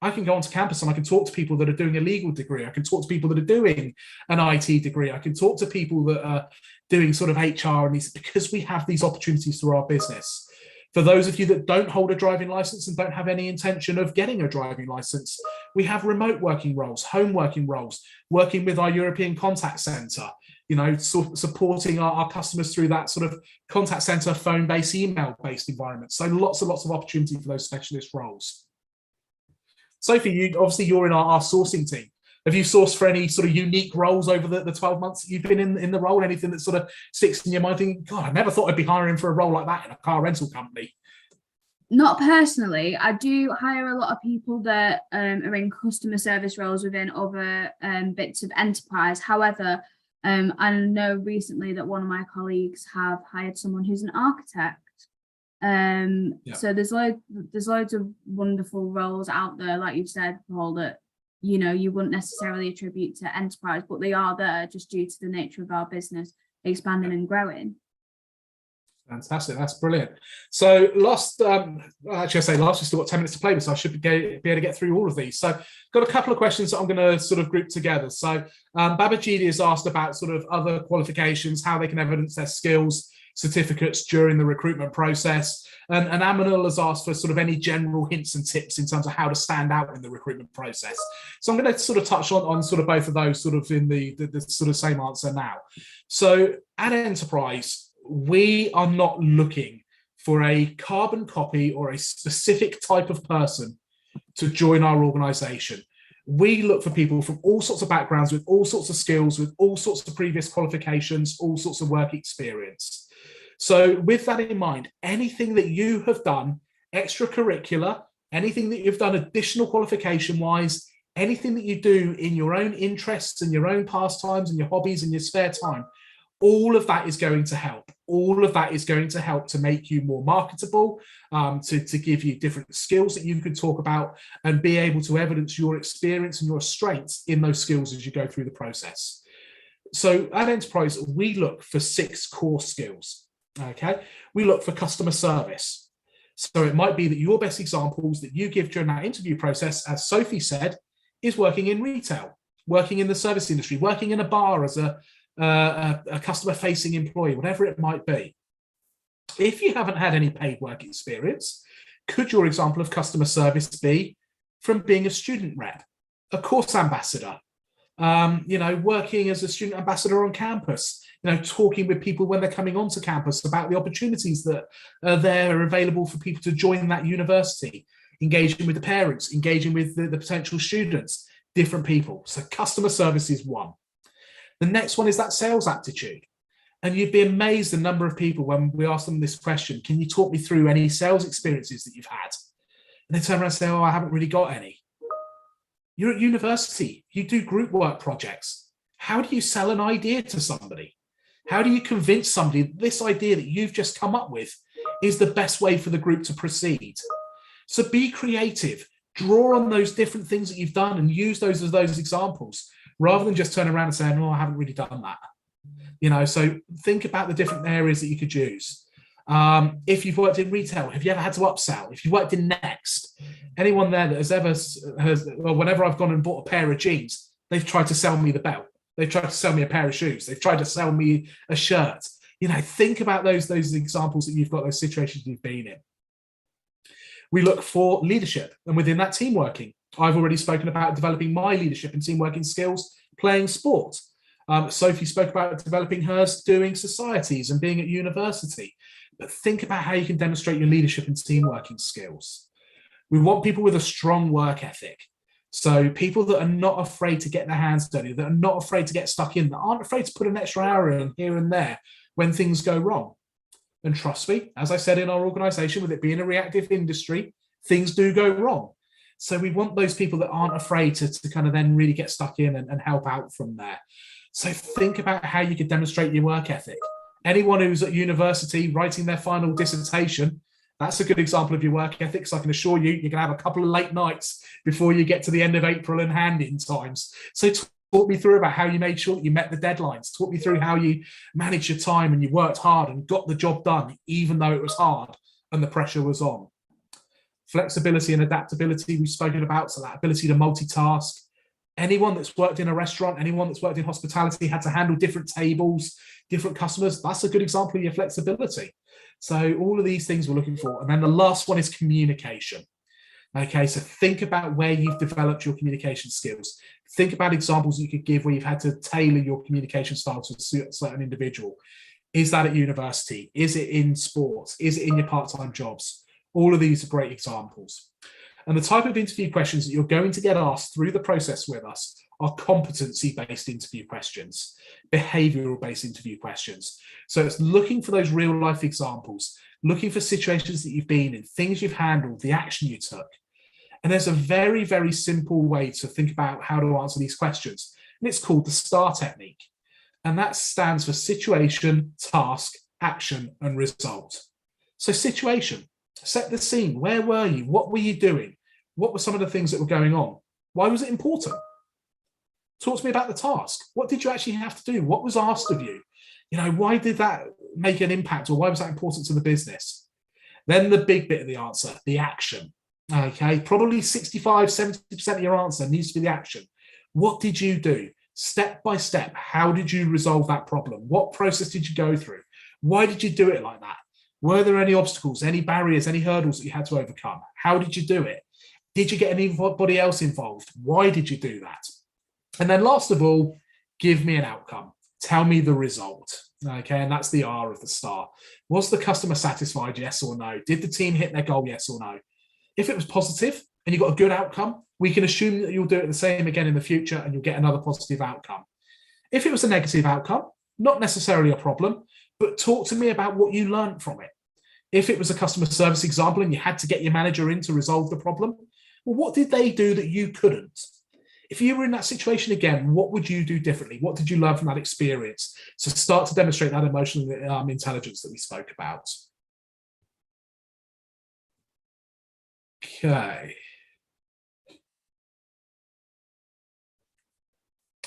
I can go onto campus and I can talk to people that are doing a legal degree. I can talk to people that are doing an IT degree. I can talk to people that are doing sort of HR and these, because we have these opportunities through our business. For those of you that don't hold a driving license and don't have any intention of getting a driving license, we have remote working roles, home working roles, working with our European contact center, you know, supporting our customers through that sort of contact center, phone-based, email-based environment. So lots and lots of opportunity for those specialist roles. Sophie, you're in our sourcing team. Have you sourced for any sort of unique roles over the 12 months that you've been in the role? Anything that sort of sticks in your mind thinking, God, I never thought I'd be hiring for a role like that in a car rental company? Not personally. I do hire a lot of people that are in customer service roles within other bits of enterprise. However, I know recently that one of my colleagues have hired someone who's an architect. So there's loads of wonderful roles out there, like you've said, Paul, that you know you wouldn't necessarily attribute to enterprise, but they are there just due to the nature of our business expanding and growing. Fantastic, that's brilliant. So we've still got 10 minutes to play with, so I should be able to get through all of these. So got a couple of questions that I'm going to sort of group together. So Babajidi has asked about sort of other qualifications, how they can evidence their skills, certificates during the recruitment process. And Amanul has asked for sort of any general hints and tips in terms of how to stand out in the recruitment process. So I'm going to sort of touch on sort of both of those sort of in the sort of same answer now. So at Enterprise, we are not looking for a carbon copy or a specific type of person to join our organization. We look for people from all sorts of backgrounds, with all sorts of skills, with all sorts of previous qualifications, all sorts of work experience. So with that in mind, anything that you have done extracurricular, anything that you've done additional qualification-wise, anything that you do in your own interests and your own pastimes and your hobbies and your spare time, all of that is going to help. All of that is going to help to make you more marketable, to give you different skills that you can talk about and be able to evidence your experience and your strengths in those skills as you go through the process. So at Enterprise, we look for 6 core skills. Okay, we look for customer service. So it might be that your best examples that you give during that interview process, as Sophie said, is working in retail, working in the service industry, working in a bar as a customer-facing employee, whatever it might be. If you haven't had any paid work experience, could your example of customer service be from being a student rep, a course ambassador, working as a student ambassador on campus, talking with people when they're coming onto campus about the opportunities that are there available for people to join that university, engaging with the parents, engaging with the potential students, different people. So customer service is one. The next one is that sales aptitude. And you'd be amazed the number of people when we ask them this question, can you talk me through any sales experiences that you've had? And they turn around and say, oh, I haven't really got any. You're at university, you do group work projects. How do you sell an idea to somebody? How do you convince somebody that this idea that you've just come up with is the best way for the group to proceed? So be creative, draw on those different things that you've done and use those as those examples, rather than just turn around and saying, oh, I haven't really done that. So think about the different areas that you could use. If you've worked in retail, have you ever had to upsell? If you've worked in Next, anyone there that well, whenever I've gone and bought a pair of jeans, they've tried to sell me the belt. They've tried to sell me a pair of shoes. They've tried to sell me a shirt. Think about those examples that you've got, those situations you've been in. We look for leadership, and within that, team working. I've already spoken about developing my leadership and team working skills, playing sport. Sophie spoke about developing hers doing societies and being at university. But think about how you can demonstrate your leadership and team working skills. We want people with a strong work ethic. So people that are not afraid to get their hands dirty, that are not afraid to get stuck in, that aren't afraid to put an extra hour in here and there when things go wrong. And trust me, as I said in our organisation, with it being a reactive industry, things do go wrong. So we want those people that aren't afraid to kind of then really get stuck in and help out from there. So think about how you could demonstrate your work ethic. Anyone who's at university writing their final dissertation, that's a good example of your work ethic. So I can assure you, you're going to have a couple of late nights before you get to the end of April and hand-in times. So talk me through about how you made sure that you met the deadlines. Talk me through how you managed your time and you worked hard and got the job done, even though it was hard and the pressure was on. Flexibility and adaptability we've spoken about, so that ability to multitask. Anyone that's worked in a restaurant, anyone that's worked in hospitality, had to handle different tables, different customers, that's a good example of your flexibility. So all of these things we're looking for. And then the last one is communication. Okay, so think about where you've developed your communication skills. Think about examples you could give where you've had to tailor your communication style to suit a certain individual. Is that at university? Is it in sports? Is it in your part-time jobs? All of these are great examples. And the type of interview questions that you're going to get asked through the process with us are competency-based interview questions, behavioural-based interview questions. So it's looking for those real-life examples, looking for situations that you've been in, things you've handled, the action you took. And there's a very, very simple way to think about how to answer these questions. And it's called the STAR technique. And that stands for situation, task, action, and result. So situation, set the scene. Where were you? What were you doing? What were some of the things that were going on? Why was it important? Talk to me about the task. What did you actually have to do? What was asked of you? Why did that make an impact, or why was that important to the business? Then the big bit of the answer, the action. Okay, probably 65, 70% of your answer needs to be the action. What did you do? Step by step, how did you resolve that problem? What process did you go through? Why did you do it like that? Were there any obstacles, any barriers, any hurdles that you had to overcome? How did you do it? Did you get anybody else involved? Why did you do that? And then last of all, give me an outcome. Tell me the result. Okay, and that's the R of the STAR. Was the customer satisfied, yes or no? Did the team hit their goal, yes or no? If it was positive and you got a good outcome, we can assume that you'll do it the same again in the future and you'll get another positive outcome. If it was a negative outcome, not necessarily a problem, but talk to me about what you learned from it. If it was a customer service example and you had to get your manager in to resolve the problem, well, what did they do that you couldn't? If you were in that situation again, what would you do differently? What did you learn from that experience? So start to demonstrate that emotional intelligence that we spoke about. Okay.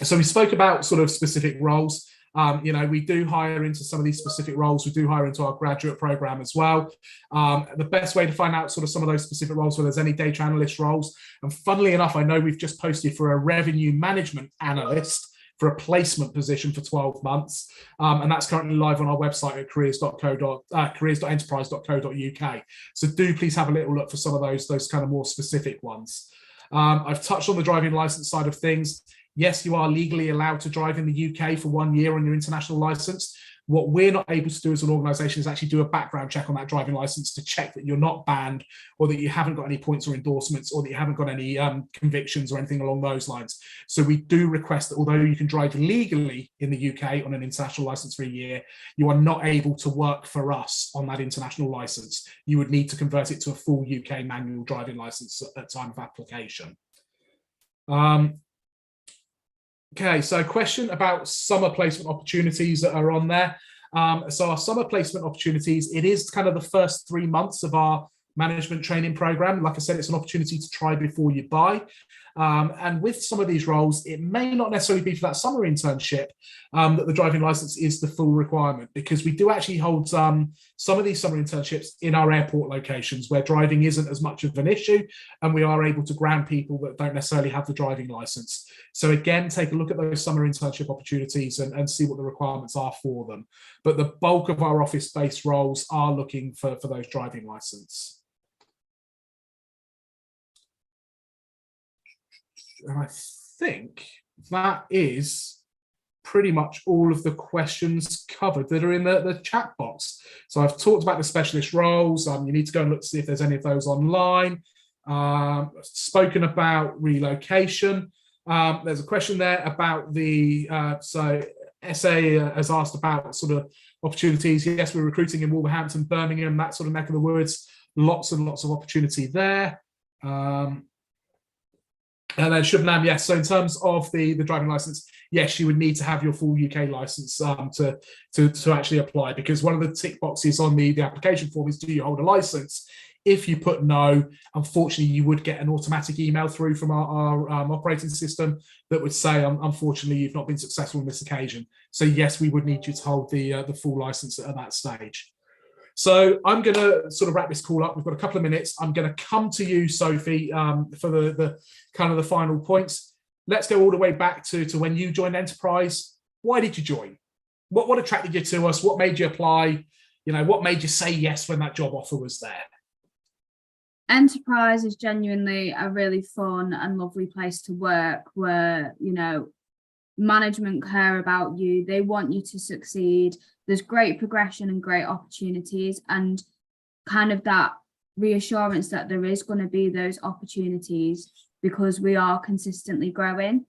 So we spoke about sort of specific roles. We do hire into some of these specific roles. We do hire into our graduate program as well. The best way to find out sort of some of those specific roles, whether there's any data analyst roles. And funnily enough, I know we've just posted for a revenue management analyst for a placement position for 12 months. And that's currently live on our website at careers.enterprise.co.uk. So do please have a little look for some of those kind of more specific ones. I've touched on the driving license side of things. Yes, you are legally allowed to drive in the UK for 1 year on your international license. What we're not able to do as an organisation is actually do a background check on that driving license to check that you're not banned, or that you haven't got any points or endorsements, or that you haven't got any convictions or anything along those lines. So we do request that although you can drive legally in the UK on an international license for a year, you are not able to work for us on that international license. You would need to convert it to a full UK manual driving license at time of application. Okay, so a question about summer placement opportunities that are on there. So our summer placement opportunities, it is kind of the first 3 months of our management training program. Like I said, it's an opportunity to try before you buy. And with some of these roles, it may not necessarily be for that summer internship that the driving license is the full requirement, because we do actually hold some of these summer internships in our airport locations where driving isn't as much of an issue, and we are able to grant people that don't necessarily have the driving license. So again, take a look at those summer internship opportunities and see what the requirements are for them. But the bulk of our office-based roles are looking for those driving license. And I think that is pretty much all of the questions covered that are in the chat box. So I've talked about the specialist roles. You need to go and look to see if there's any of those online. Spoken about relocation. There's a question there about the, so SA has asked about sort of opportunities. Yes, we're recruiting in Wolverhampton, Birmingham, that sort of neck of the woods. Lots and lots of opportunity there. And then Shubnam, yes. So in terms of the driving license, yes, you would need to have your full UK license to actually apply, because one of the tick boxes on the application form is, do you hold a license? If you put no, unfortunately, you would get an automatic email through from our operating system that would say, unfortunately, you've not been successful on this occasion. So yes, we would need you to hold the full license at that stage. So I'm going to sort of wrap this call up. We've got a couple of minutes. I'm going to come to you, Sophie, for the kind of the final points. Let's go all the way back to when you joined Enterprise. Why did you join? What attracted you to us? What made you apply? You know, what made you say yes when that job offer was there? Enterprise is genuinely a really fun and lovely place to work, where, you know, management care about you. They want you to succeed. There's great progression and great opportunities, and kind of that reassurance that there is going to be those opportunities because we are consistently growing.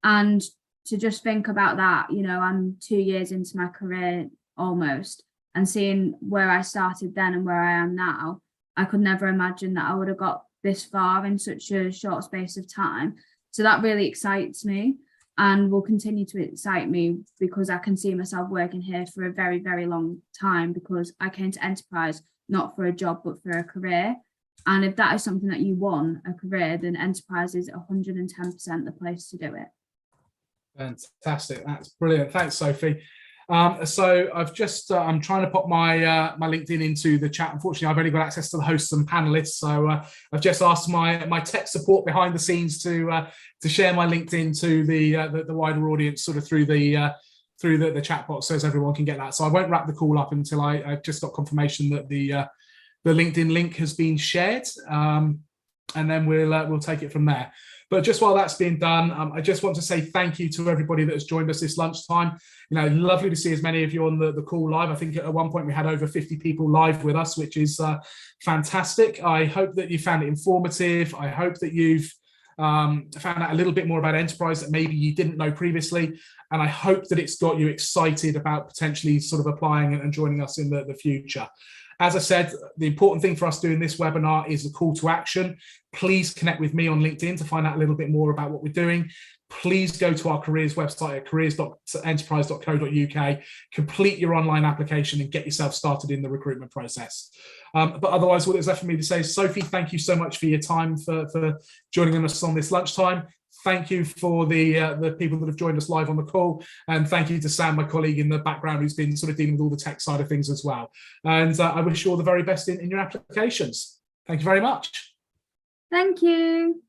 And to just think about that, you know, I'm 2 years into my career almost, and seeing where I started then and where I am now, I could never imagine that I would have got this far in such a short space of time. So that really excites me, and will continue to excite me, because I can see myself working here for a very, very long time, because I came to Enterprise not for a job but for a career. And if that is something that you want, a career, then Enterprise is 110% the place to do it. Fantastic, that's brilliant. Thanks, Sophie. So I've just I'm trying to pop my my LinkedIn into the chat. Unfortunately, I've only got access to the hosts and panelists, so I've just asked my tech support behind the scenes to share my LinkedIn to the wider audience, sort of through the chat box, so as everyone can get that. So I won't wrap the call up until I just got confirmation that the LinkedIn link has been shared, and then we'll take it from there. But just while that's being done, I just want to say thank you to everybody that has joined us this lunchtime. You know, lovely to see as many of you on the call live. I think at one point we had over 50 people live with us, which is fantastic. I hope that you found it informative. I hope that you've found out a little bit more about Enterprise that maybe you didn't know previously. And I hope that it's got you excited about potentially sort of applying and joining us in the future. As I said, the important thing for us doing this webinar is a call to action. Please connect with me on LinkedIn to find out a little bit more about what we're doing. Please go to our careers website at careers.enterprise.co.uk, complete your online application and get yourself started in the recruitment process. But otherwise, what is left for me to say is, Sophie, thank you so much for your time, for joining us on this lunchtime. Thank you for the people that have joined us live on the call. And thank you to Sam, my colleague in the background, who's been sort of dealing with all the tech side of things as well. And I wish you all the very best in your applications. Thank you very much. Thank you.